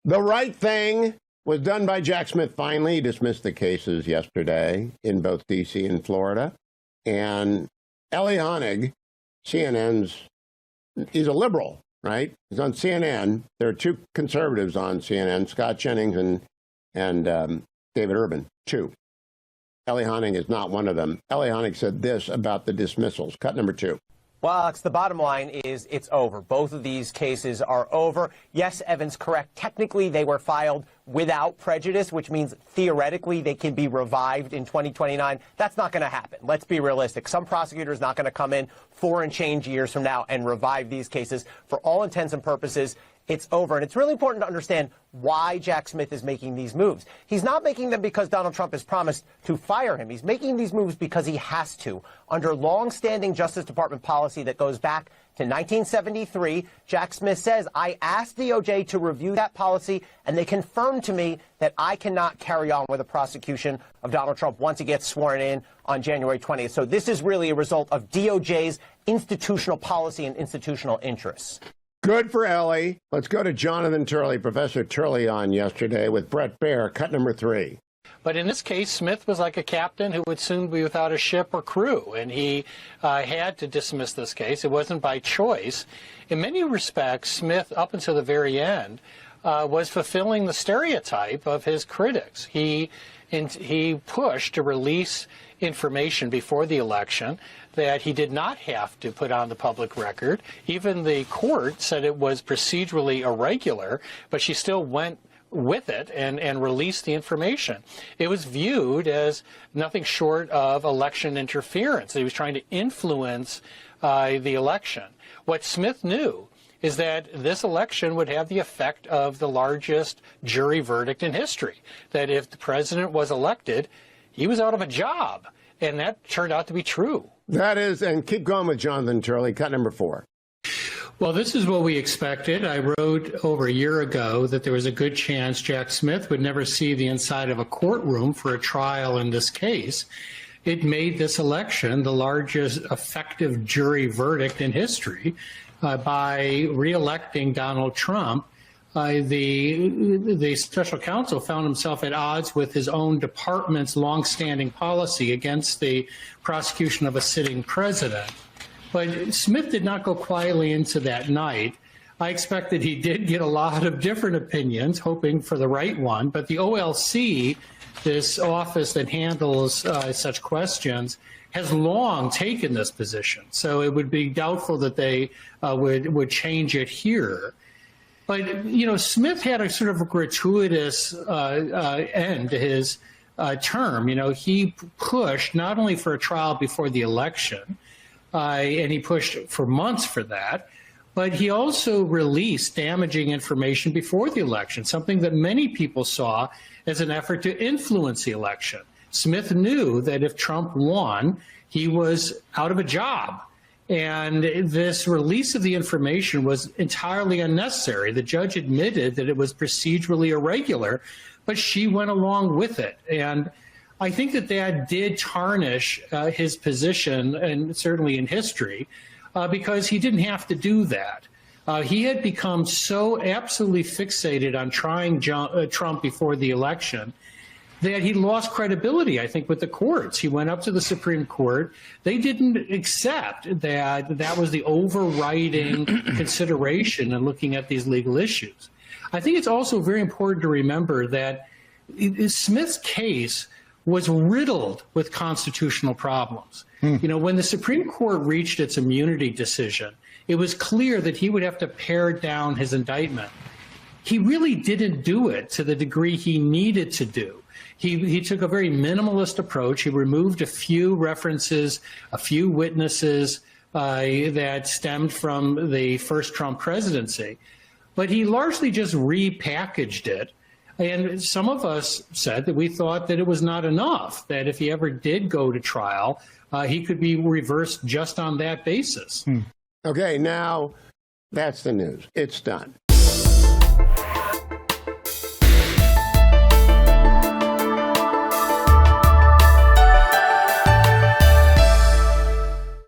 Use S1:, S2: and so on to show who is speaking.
S1: The right thing was done by Jack Smith finally. He dismissed the cases yesterday in both D.C. and Florida. And Ellie Honig, he's a liberal, right? He's on CNN. There are two conservatives on CNN, Scott Jennings and David Urban, two. Ellie Honig is not one of them. Ellie Honig said this about the dismissals. Cut number 2.
S2: Well, Alex, the bottom line is it's over. Both of these cases are over. Yes, Evan's correct. Technically, they were filed without prejudice, which means theoretically they can be revived in 2029. That's not going to happen. Let's be realistic. Some prosecutor is not going to come in 4 and change years from now and revive these cases. For all intents and purposes, it's over. And it's really important to understand why Jack Smith is making these moves. He's not making them because Donald Trump has promised to fire him. He's making these moves because he has to. Under long-standing Justice Department policy that goes back to 1973, Jack Smith says, I asked DOJ to review that policy, and they confirmed to me that I cannot carry on with a prosecution of Donald Trump once he gets sworn in on January 20th. So this is really a result of DOJ's institutional policy and institutional interests.
S1: Good for Ellie. Let's go to Jonathan Turley, Professor Turley on yesterday with Brett Baer. Cut number 3.
S3: But in this case, Smith was like a captain who would soon be without a ship or crew, and he had to dismiss this case. It wasn't by choice. In many respects, Smith, up until the very end, was fulfilling the stereotype of his critics. He pushed to release information before the election that he did not have to put on the public record. Even the court said it was procedurally irregular, but she still went with it and released the information. It was viewed as nothing short of election interference. He was trying to influence the election. What Smith knew is that this election would have the effect of the largest jury verdict in history, that if the president was elected, he was out of a job. And that turned out to be true.
S1: That is, and keep going with Jonathan Turley. Cut number 4.
S4: Well, this is what we expected. I wrote over a year ago that there was a good chance Jack Smith would never see the inside of a courtroom for a trial in this case. It made this election the largest effective jury verdict in history by re-electing Donald Trump. The special counsel found himself at odds with his own department's longstanding policy against the prosecution of a sitting president. But Smith did not go quietly into that night. I expect that he did get a lot of different opinions, hoping for the right one. But the OLC, this office that handles such questions, has long taken this position. So it would be doubtful that they would change it here. But, you know, Smith had a sort of a gratuitous end to his term. You know, he pushed not only for a trial before the election, and he pushed for months for that, but he also released damaging information before the election, something that many people saw as an effort to influence the election. Smith knew that if Trump won, he was out of a job. And this release of the information was entirely unnecessary. The judge admitted that it was procedurally irregular, but she went along with it. And I think that that did tarnish his position, and certainly in history, because he didn't have to do that. He had become so absolutely fixated on trying Trump before the election that he lost credibility, I think, with the courts. He went up to the Supreme Court. They didn't accept that that was the overriding consideration in looking at these legal issues. I think it's also very important to remember that Smith's case was riddled with constitutional problems. You know, when the Supreme Court reached its immunity decision, it was clear that he would have to pare down his indictment. He really didn't do it to the degree he needed to do. He took a very minimalist approach. He removed a few references, a few witnesses that stemmed from the first Trump presidency. But he largely just repackaged it. And some of us said that we thought that it was not enough, that if he ever did go to trial, he could be reversed just on that basis.
S1: Okay, now that's the news. It's done.